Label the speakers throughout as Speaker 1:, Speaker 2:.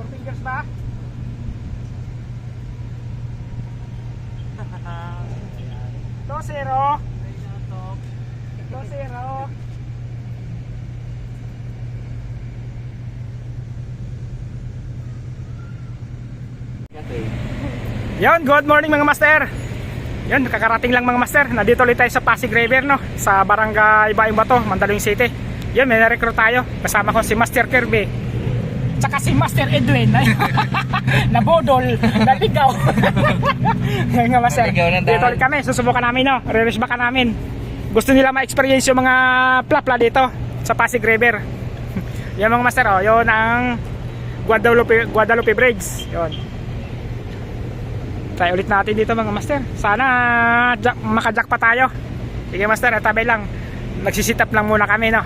Speaker 1: 4 fingers ba? To zero. To zero. Yon, good morning mga master. Yan, kakarating lang mga master. Nandito ulit tayo sa Pasig River, no? Sa barangay Baing Bato, Mandaluyong City. Yan, may na-recruit tayo. Kasama ko si Master Kirby. Tsaka si Master Edwin. Nabodol, naligaw. Yan nga master. Dito ulit kami, susubukan namin, no? Re-race baka namin. Gusto nila ma-experience yung mga plapla dito sa Pasig River. Yan mga master, oh. Yun ang Guadalupe Bridge. Yun. Try ulit natin dito mga master. Sana makajack pa tayo. Sige master, tabay lang. Nagsisit up lang muna kami, no.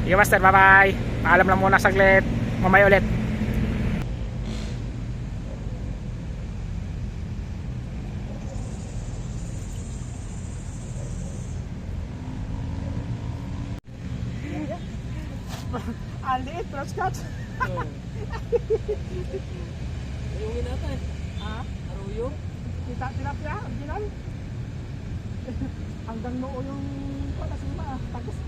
Speaker 1: Sige master, bye bye. Paalam lang muna saglit. Mamaya ulit. Aliit, cross cut.
Speaker 2: Ayungin natin.
Speaker 1: Ha?
Speaker 2: Aruyo.
Speaker 1: Kita tilapia, original. Hanggang noo yung kasima, tagos.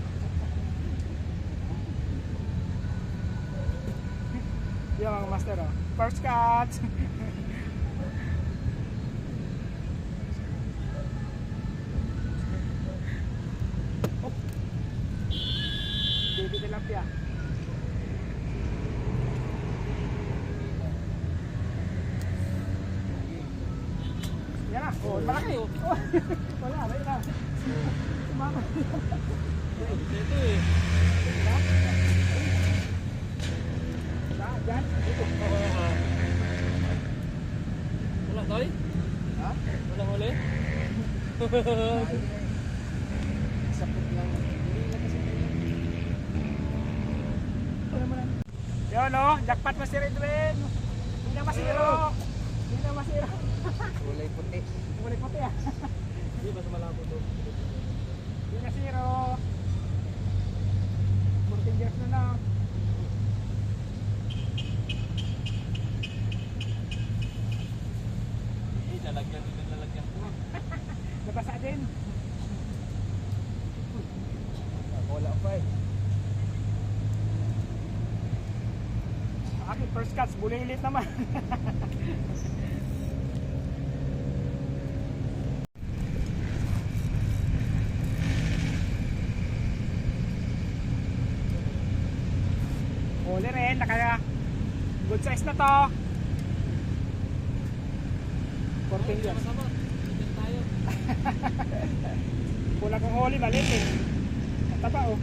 Speaker 1: Yung mga master, oh. First cut. Oh. Baby tilapia. Yan na. Oh, malaki. Oh. Wala, wala na. Sumama.
Speaker 2: Ito eh.
Speaker 1: Diyan. Dito.
Speaker 2: Wala toy?
Speaker 1: Ha?
Speaker 2: Wala huli?
Speaker 1: Sapot lang. Yun o, jackpot Master Edwin. Hindi na masiro. Hindi na masiro.
Speaker 2: Kulay puti.
Speaker 1: Kulay puti ah.
Speaker 2: Hindi ba sa malabo to?
Speaker 1: Hindi na zero. 14 years na na.
Speaker 2: Lalagyan ko.
Speaker 1: Nabasa din.
Speaker 2: Wala pa eh.
Speaker 1: Akin first cuts, bulilit naman. Huli rin, naka good size na to. 14 years.
Speaker 2: Sama-sama. Ito tayo.
Speaker 1: Pula kong huli, maliit eh. Ang taba oh.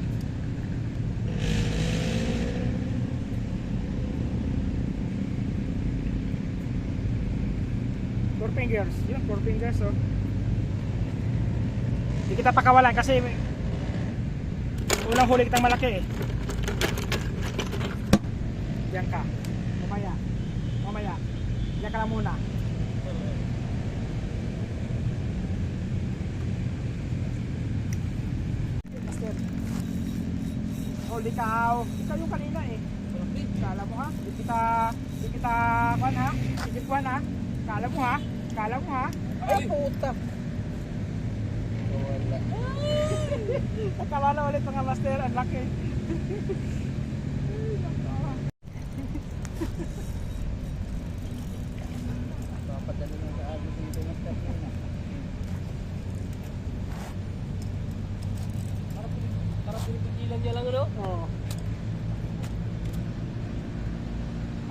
Speaker 1: Four fingers. Yun, 4 fingers oh. Hindi kita pakawalan kasi unang huli kitang malaki eh. Diyan ka. Mamaya. Mamaya. Diyan ka lang muna. Master. Hold ikaw. Ikaw yung kanina eh. Kala mo ha? Di kita kuhan ha? Sigit kuhan ha? Kala mo ha? Kala mo ha? Ay puta.
Speaker 2: Wala.
Speaker 1: Nakawala ulit mga master. Ang laki.
Speaker 2: Papadala na sa agos dito ng step na. Para pinipigilan niya lang ano?
Speaker 1: Oo.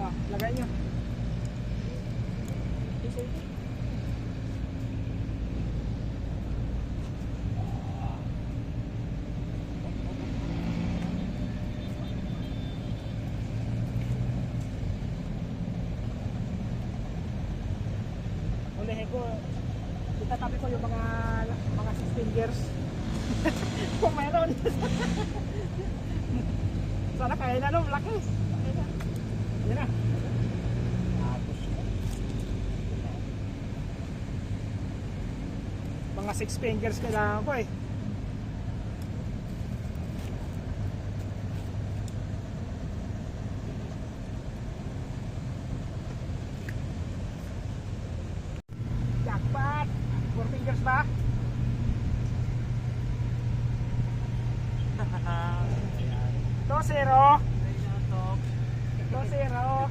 Speaker 1: Ah, lagay nyo. Ulihin ko. Itatabi ko yung mga 6 fingers. Kung meron. Sana kaya na no, laki. Laki na. Yan na. Mga 6 fingers kailangan ko eh. 2-0. 2-0.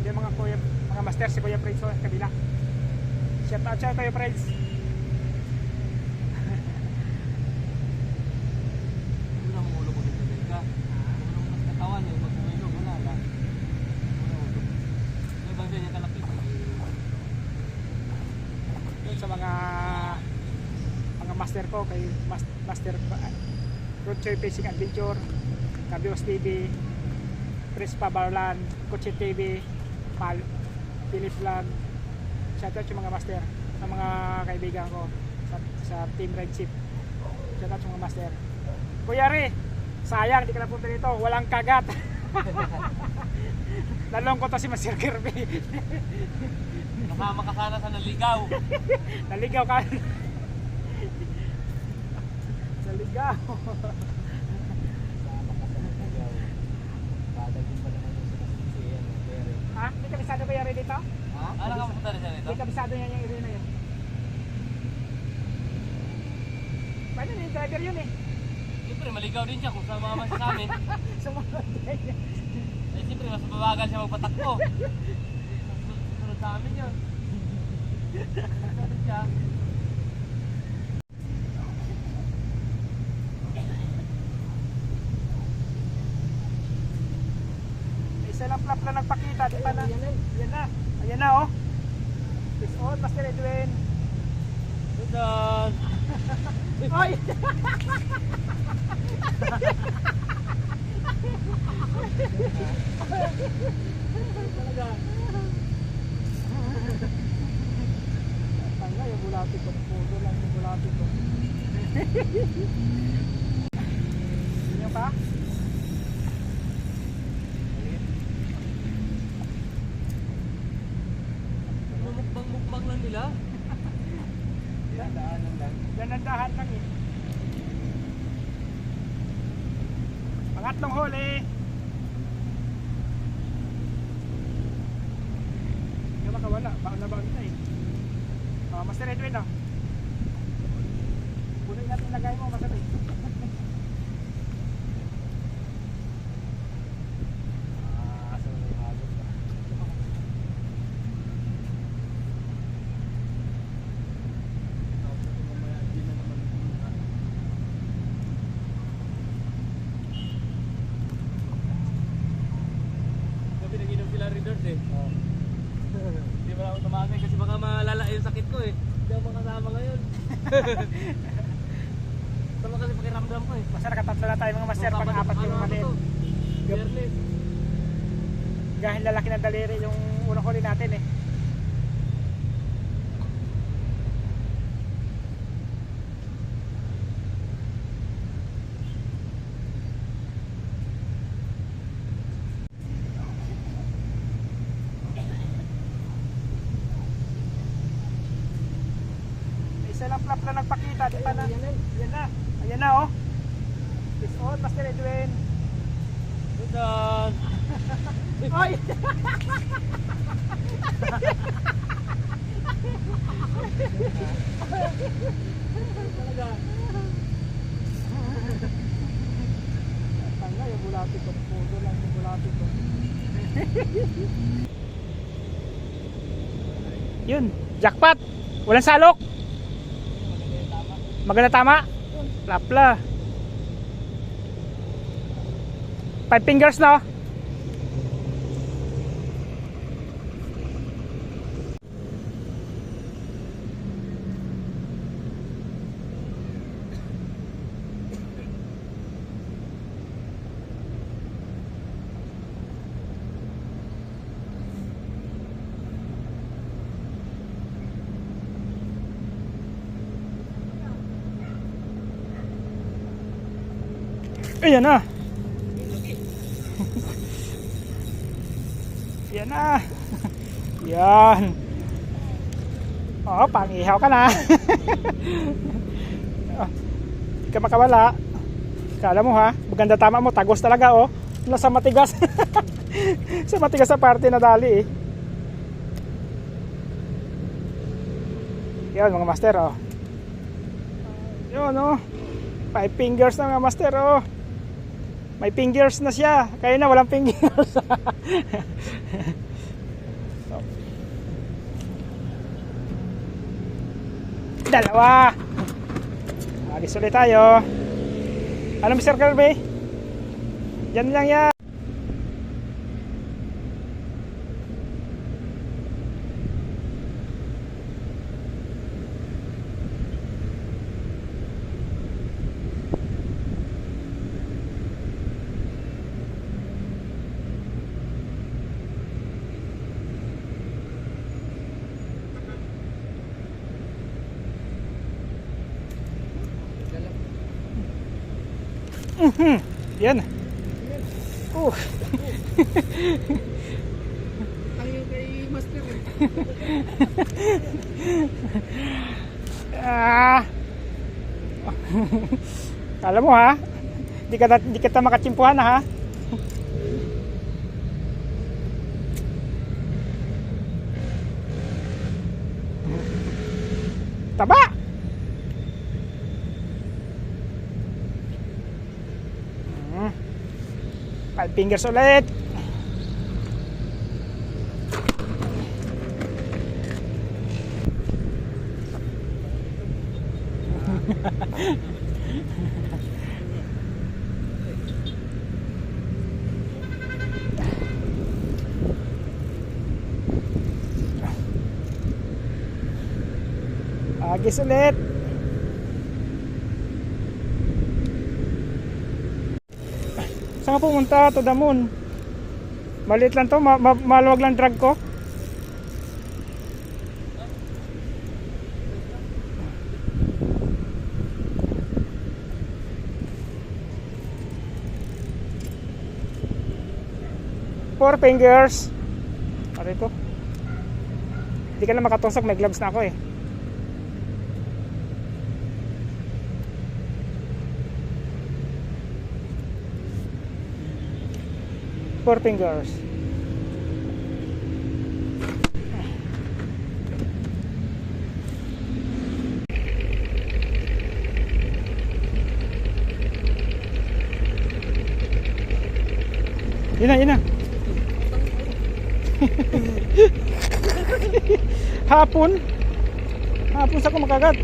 Speaker 1: Yung mga kuya, mga master, si Kuya Prince sa kabila. Shout out siya, Kuya Prince.
Speaker 2: Wala mong ulo ko dito ka. Wala mong mas katawan eh. Pag umilo, wala la. Wala ulo. May bang dyan yung kalapit.
Speaker 1: Yun sa mga master ko, kay Master Road Choy Fishing Adventure, Kabios TV, Prispa Barlan, Kutsi TV, Philip Vlog. Shoutout yung mga master, sa mga kaibigan ko sa Team Red Chip. Shoutout yung mga master. Kuya Ri, sayang di ka napunta dito, walang kagat. Lalong ko to si Master Kirby.
Speaker 2: Nakama ka sana sa naligaw.
Speaker 1: Naligaw ka. Naligaw. Ha? Hindi kabisado ba yung dito?
Speaker 2: Ano ka mapunta rin siya nito?
Speaker 1: Hindi kabisado niya yung area na yun. Paano na yung driver yun eh?
Speaker 2: Siyempre, maligaw din siya kung sama man siya sa amin.
Speaker 1: Sumunod din.
Speaker 2: Eh, siyempre, mas mabagal siya magpatakbo. Sunod sa amin yun. Sunod siya.
Speaker 1: Isa lang flap na nagpakita, di pa na. Ayan na. Ayan na oh. Peace out, Master Edwin.
Speaker 2: Sudan!
Speaker 1: Oy! Talaga. Tanga yung bulati ko. Pudo lang yung bulati ko. Ganyan pa?
Speaker 2: Mukbang lang nila.
Speaker 1: Daanan lang. Dandahan lang eh. Pangatlong huli. Hindi makawala. Baka na na eh. Master Edwin oh. Punoy natin lagay mo, Master Edwin.
Speaker 2: Asa na yung hagod ka. Gabi nag-inom sila Readers eh. Hindi mo lang ako tumagay kasi baka malala yung sakit ko eh. Hindi ako makasama ngayon. Sama kasi pakiramdam ko eh.
Speaker 1: Basta nakatatlo na tayo mga master, pang-apat yung maliit.
Speaker 2: Biyernes.
Speaker 1: Dahil lalaki ng daliri yung unang huli natin eh. Isa lang flap na nagpakita, di pa na. Ayan na. Ayan na oh. Peace out, Master Edwin.
Speaker 2: Sudan!
Speaker 1: Oy! Talaga. Tanga yung bulati ko. Pudo lang yung bulati ko. Yun, jackpot. Walang salok. Maganda tama. Lapla. 5 fingers no. Ayan na. Yan na. Yan. Oh, pangihaw ka na. Oh, hindi ka makawala. Kala mo ha, maganda tama mo, tagos talaga oh. Nasa matigas. Sa matigas sa parte na dali eh. Yan mga master oh. Yun oh. 5 fingers na mga master oh. May fingers na siya. Kaya na walang fingers. Dalawa. Agis ulit tayo. Ano Mr. Kirby? Yan lang yan. Yan.
Speaker 2: Ang yung kay Master.
Speaker 1: Kala mo ha? Di kita makachimpuhan ha? Taba! Five fingers ulit. Agis ulit. Saan ka pumunta? To the moon. Maliit lang to, maluwag lang drag ko. Four fingers. Ano ito? Hindi ka na makatusok, may gloves na ako eh. Four fingers. Yun na. Hapon sa kumakagat.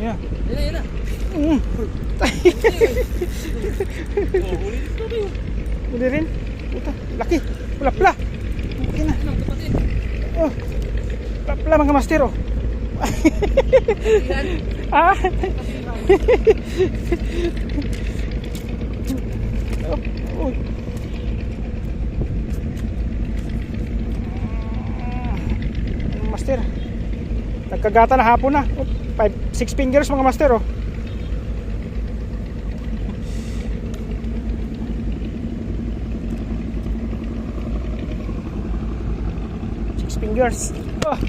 Speaker 1: Yeah.
Speaker 2: Yan na.
Speaker 1: Huli rin. Puta, laki. Pula. Okay na. Oh. Pula mga master oh. Ah. Oh. Master. Nagkagata na hapon na. 6 fingers mga master oh. Fingers. Oh.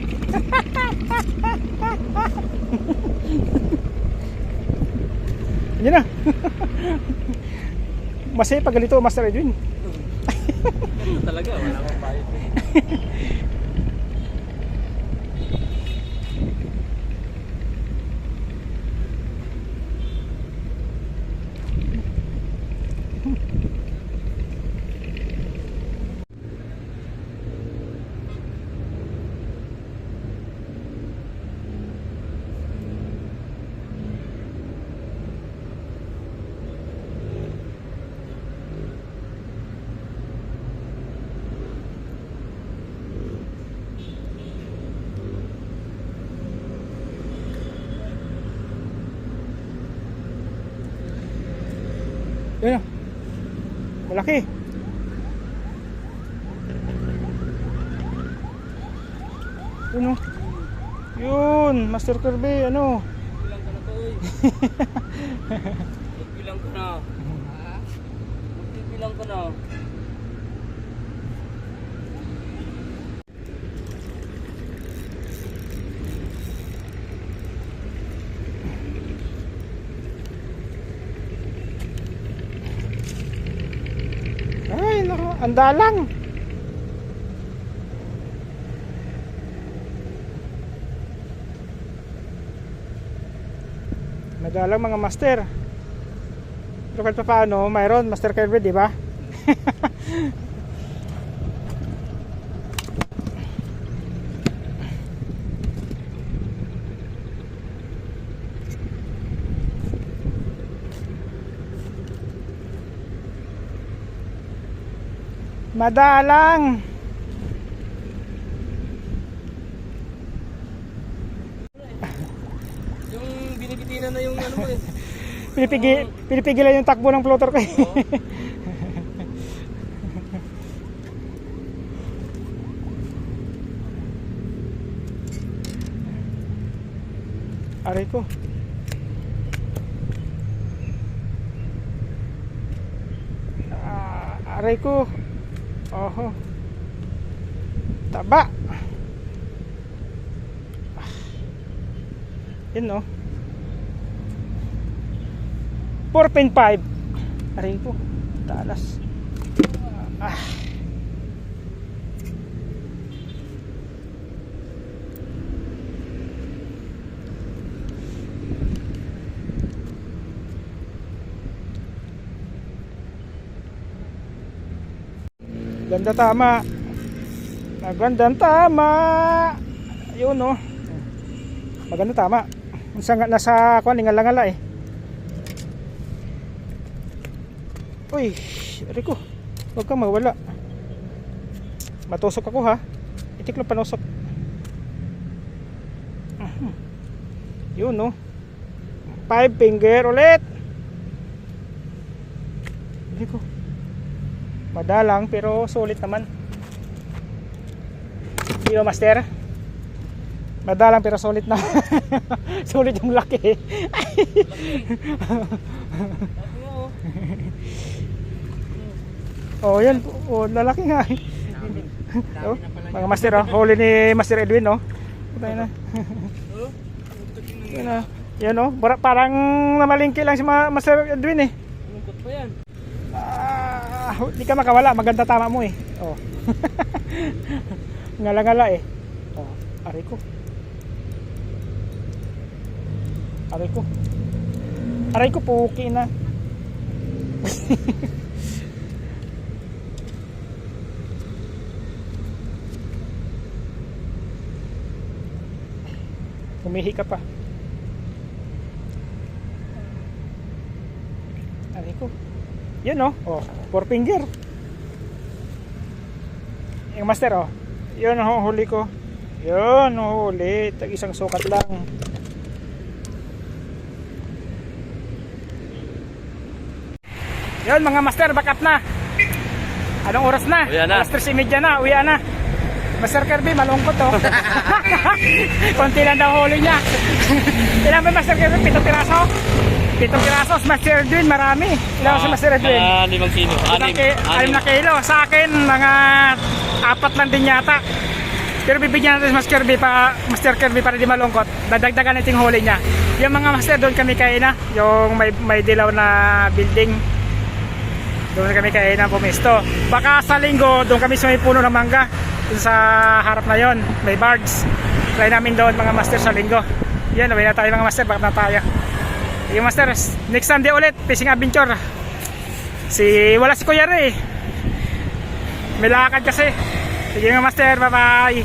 Speaker 1: Yan na. Masaya pag ganito, Master Edwin.
Speaker 2: Talaga, wala akong bayad.
Speaker 1: Yun. Malaki. Yun oh. Yun, Master Kirby, ano?
Speaker 2: Bilang ka na to, uy. Bilang ka na. Bilang ka na.
Speaker 1: Ay, naku, andalang. Madalang mga master. Pero kahit pa paano, mayroon Master Kirby, di ba? Madalang.
Speaker 2: Yung binibitinan na yung ano mo eh.
Speaker 1: Pinipigilan yung takbo ng floater ko. Aray ko. Aray ko. Oho. Taba. Yun no. 4.5. Aray ko. Talas. Ah. Ganda tama. Magandang tama. Ayun no. Maganda tama. Nasa kuan ngala-ngala eh. Uy, Rico. Huwag kang mawala. Matusok ako ha. Itik lang panusok. Yun no. 5 finger ulit. Rico. Madalang pero sulit naman. Di ba master? Madalang pero sulit na. Sulit yung laki. Oh, yan. Oh, lalaki nga. Oh, mga master, oh. Huli ni Master Edwin, oh. Patay na. Yan, oh. Yan, oh. Parang namalingki lang si Master Edwin, eh.
Speaker 2: Lungkot pa yan.
Speaker 1: Di ka makawala. Maganda tama mo, eh. Oh. Ngala-ngala, eh. Oh, aray ko. Aray ko. Aray ko, puki na. Umihi ka pa. Aray ko. Yun oh. Oh, 4 finger. Yung master oh. Yun oh, huli ko. Yun oh, huli. Tag isang sukat lang. Yun mga master, back up na. Anong oras na?
Speaker 2: Uwi na.
Speaker 1: Alas 3:30 na, uwi na. Master Kirby, malungkot oh. Konti lang daw huli niya. Ilan ba Master Kirby? 7 piraso? 7 pirasos, Master Edwin, marami. Ilan si Master Edwin?
Speaker 2: 5 kilo.
Speaker 1: 6 na kilo. Sa akin, mga 4 lang din yata. Pero bibigyan natin si Master Kirby para di malungkot. Dadagdagan natin yung huli niya. Yung mga master, doon kami kain na. Yung may dilaw na building. Doon kami kain na pumesto. Baka sa linggo, doon kami sa may puno ng mangga. Doon sa harap na yon, may birds. Try namin doon mga master sa linggo. Yan, naway na tayo mga master, bakit na tayo. Yung master, next Sunday ulit, fishing adventure. Wala si Kuya Ray. May lakad kasi. Sige mga master, bye bye.